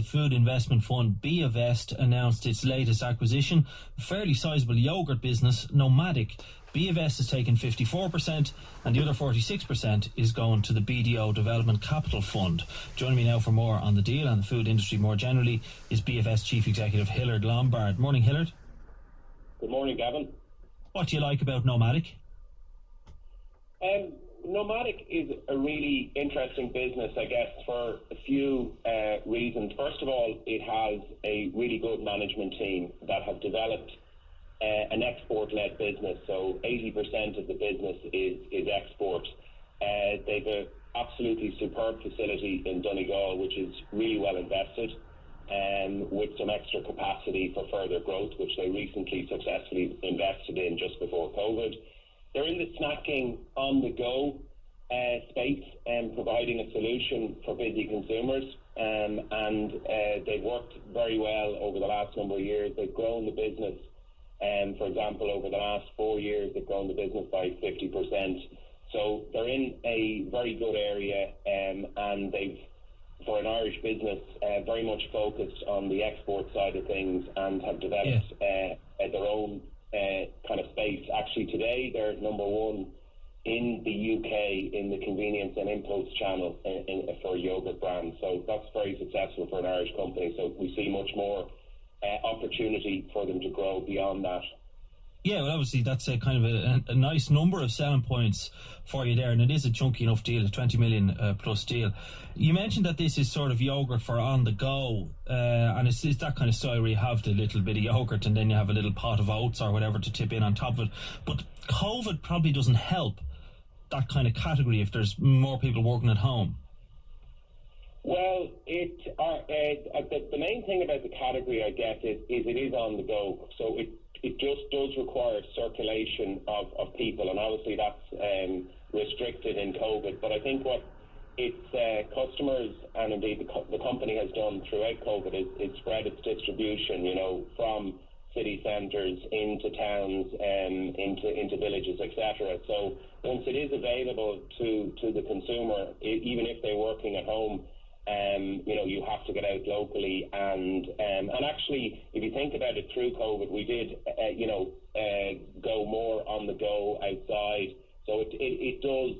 The food investment fund BiaVest announced its latest acquisition, a fairly sizable yoghurt business, Nomadic. BiaVest has taken 54% and the other 46% is going to the BDO Development Capital Fund. Joining me now for more on the deal and the food industry more generally is BiaVest Chief Executive Hilliard Lombard. Morning, Hilliard. Good morning, Gavan. What do you like about Nomadic? Nomadic is a really interesting business, I guess, for a few reasons. First of all, it has a really good management team that have developed an export-led business, so 80% of the business is export. They've an absolutely superb facility in Donegal, which is really well invested, with some extra capacity for further growth, which they recently successfully invested in just before COVID. They're in the snacking on-the-go space and providing a solution for busy consumers, and they've worked very well over the last number of years. They've grown the business, for example, over the last 4 years, they've grown the business by 50%. So they're in a very good area, and they've, for an Irish business, very much focused on the export side of things and have developed their own kind of space. Actually, today they're number one in the UK in the convenience and impulse channel for yogurt brands. So that's very successful for an Irish company. So we see much more opportunity for them to grow beyond that. Yeah, well, obviously that's a kind of a nice number of selling points for you there, and it is a chunky enough deal, a 20 million plus deal. You mentioned that this is sort of yogurt for on the go, and it's that kind of style where you have the little bit of yogurt and then you have a little pot of oats or whatever to tip in on top of it. But COVID probably doesn't help that kind of category if there's more people working at home. Well, the main thing about the category, I guess, is it is on the go. So it just does require circulation of people, and obviously that's restricted in COVID. But I think what its customers and indeed the company has done throughout COVID is spread its distribution, from city centres into towns and into villages, etc. So once it is available to the consumer, even if they're working at home, you have to get out locally, and actually, if you think about it, through COVID, we did, go more on the go outside. So it does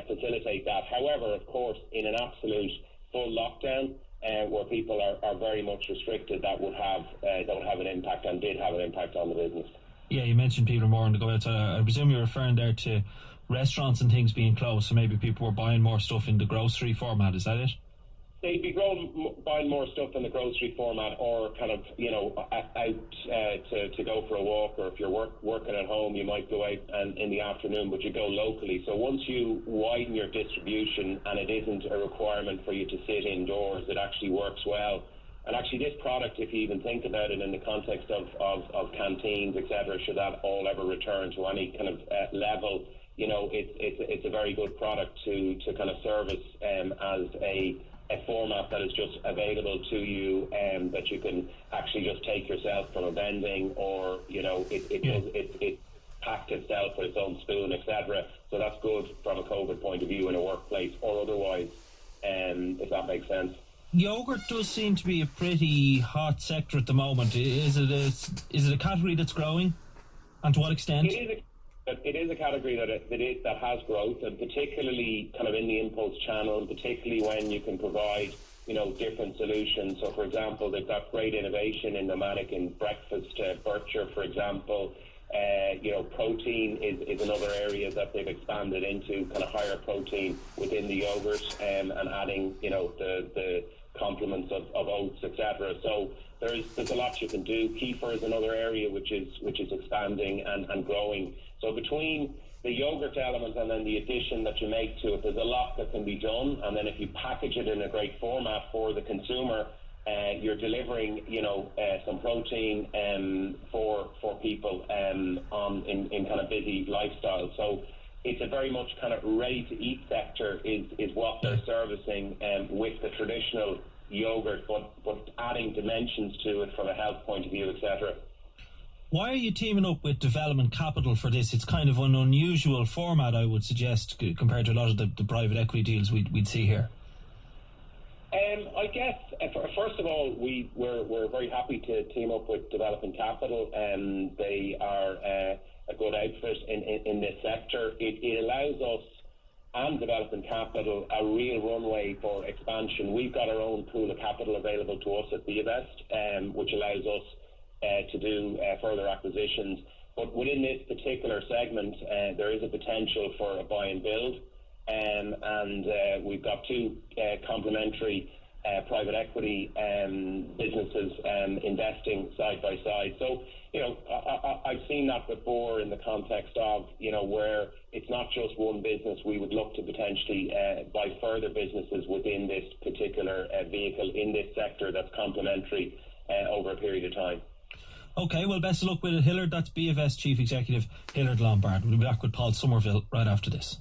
facilitate that. However, of course, in an absolute full lockdown, where people are very much restricted, that would have an impact and did have an impact on the business. Yeah, you mentioned people are more on the go outside. I presume you're referring there to restaurants and things being closed, so maybe people were buying more stuff in the grocery format, is that it? They'd be buying more stuff in the grocery format, or kind of, out to go for a walk, or if you're working at home, you might go out and in the afternoon, but you go locally. So once you widen your distribution and it isn't a requirement for you to sit indoors, it actually works well. And actually this product, if you even think about it in the context of canteens, etc., should that all ever return to any kind of level, it's a very good product to kind of service as a format that is just available to you, that you can actually just take yourself from a vending, or it packed itself with its own spoon, etc. So that's good from a COVID point of view in a workplace or otherwise, if that makes sense. Yogurt does seem to be a pretty hot sector at the moment. Is it a category that's growing, and to what extent? It is a category that has growth, and particularly kind of in the impulse channel, and particularly when you can provide, different solutions. So, for example, they've got great innovation in Nomadic in breakfast, Bircher, for example. Protein is another area that they've expanded into, kind of higher protein within the yogurt, and adding, the complements of oats, etc. So there's a lot you can do. Kefir is another area which is expanding and growing. So between the yogurt element and then the addition that you make to it, there's a lot that can be done. And then if you package it in a great format for the consumer, you're delivering, some protein for people in kind of busy lifestyles. So it's a very much kind of ready-to-eat sector is what they're servicing with the traditional yogurt, but adding dimensions to it from a health point of view, etc. Why are you teaming up with Development Capital for this? It's kind of an unusual format, I would suggest, compared to a lot of the private equity deals we'd see here. I guess, first of all, we're very happy to team up with Development Capital. They are a good outfit in this sector. It allows us and Development Capital a real runway for expansion. We've got our own pool of capital available to us at BiaVest, which allows us to do further acquisitions. But within this particular segment, there is a potential for a buy and build. And we've got two complementary private equity businesses investing side by side. So, I've seen that before in the context of, where it's not just one business. We would look to potentially buy further businesses within this particular vehicle in this sector that's complementary over a period of time. Okay, well, best of luck with it, Hilliard. That's BiaVest Chief Executive Hilliard Lombard. We'll be back with Paul Somerville right after this.